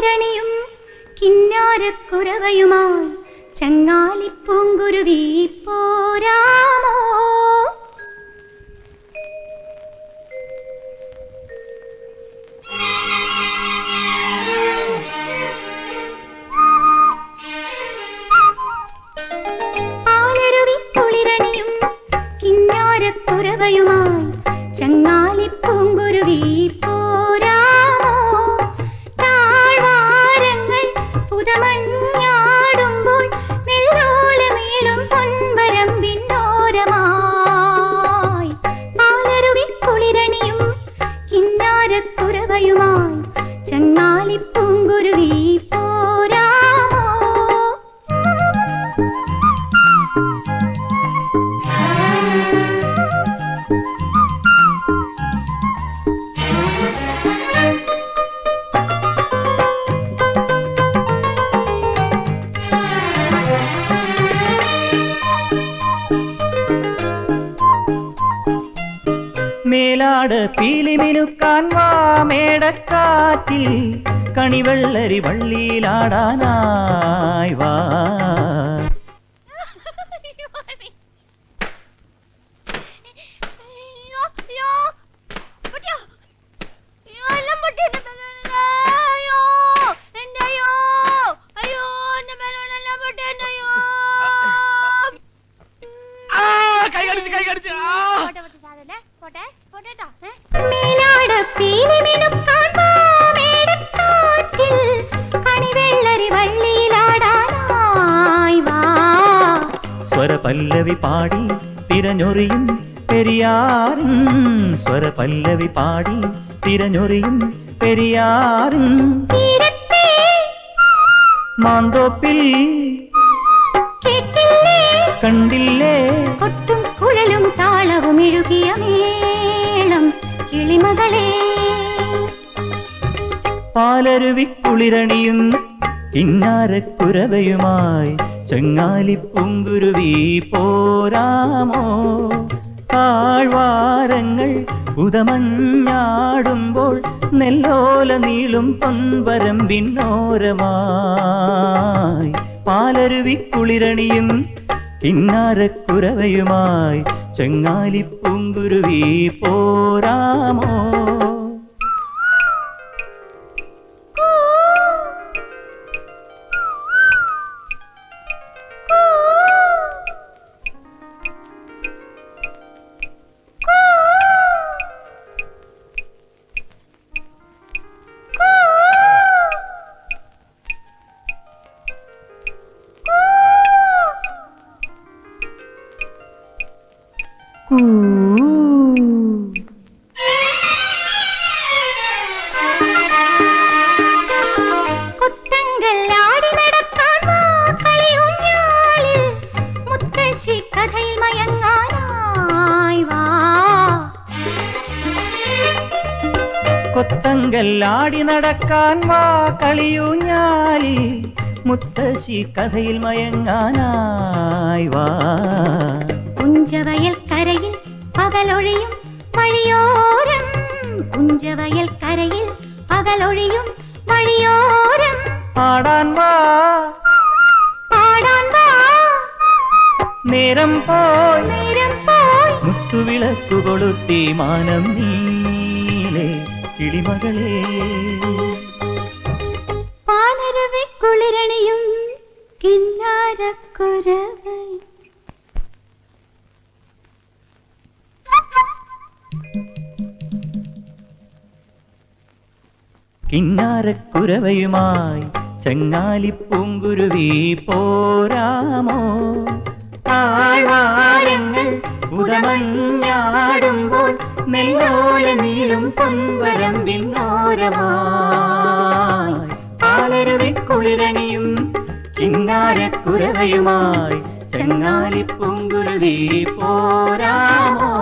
കുളിരണിയും കിന്നാരക്കുരവയുമായി ചങ്ങാലിപ്പൂങ്കുരുവി പോരാമോ? പാലരുവി കുളിരണിയും കിന്നാരക്കുരവയുമായി ചങ്ങാലിപ്പൂങ്കുരുവി പോരാമോ? താഴ്വാരങ്ങൾ പുതമഞ്ഞാടുമ്പോൾ നെല്ലോലമേലും പൊൻവരമ്പിന്നോരമായി പാലരുവി കുളിരണിയും കിന്നാരക്കുരവയുമായി ചങ്ങാലിപ്പൂങ്കുരുവി പോരാമോ? മേലാട് പീലിമിനുക്കാൻ വാ മേടക്കാറ്റിൽ കണിവെള്ളരി വള്ളിയിലാടാനായി വാ. സ്വരപല്ലവി പാടി തിരഞ്ഞൊറിയും പെരിയാറും സ്വരപല്ലവി പാടി തിരഞ്ഞൊറിയും പെരിയാറും മാന്തോപ്പിൽ കണ്ടില്ലേ കൊട്ടും കുഴലും താളവും ഇഴുകിയ മേളം കിളിമകളെ. പാലരുവി കുളിരണിയും കിന്നാരക്കുരവയുമായി ചങ്ങാലിപ്പൂങ്കുരുവി പോരാമോ? താഴ്വാരങ്ങൾ ഉദമഞ്ഞാടുമ്പോൾ നെല്ലോല നീളും പൊൻവരമ്പിന്നോരമായി പാലരുവി കുളിരണിയും കിന്നാരക്കുരവയുമായി ചങ്ങാലിപ്പൂങ്കുരുവി പോരാമോ? കൊത്തങ്കല്ലാടി നടക്കാൻ വാ കളിയൂഞ്ഞാലിൽ മുത്തശ്ശി കഥയിൽ മയങ്ങാനായി വാ. കൊത്തങ്കല്ലാടി നടക്കാൻ വാ കളിയൂഞ്ഞാലിൽ മുത്തശ്ശി കഥയിൽ മയങ്ങാനായി വാ. കുഞ്ചവയൽ കരയിൽ പകലൊഴിയും വഴിയോരം കുഞ്ചവയൽ കരയിൽ പകലൊഴിയും വഴിയോരം പാടാൻ വാ പാടാൻ വാ നേരം പോയി മുത്തുവിളക്കു കൊളുത്തി മാനം നീളെ കിളിമകളെ. പാലരുവി കുളിരണിയും കിന്നാരക്കുരവ കിന്നാരക്കുരവയുമായി ചങ്ങാലിപ്പൂങ്കുരുവി പോരാമോ? താഴ്വാരങ്ങൾ ഉദമഞ്ഞാടുമ്പോൾ നെല്ലോല നീളും പൊൻവരമ്പിന്നോരമായി പാലരുവി കുളിരണിയും കിന്നാരക്കുരവയുമായി ചങ്ങാലിപ്പൂങ്കുരുവി പോരാമോ?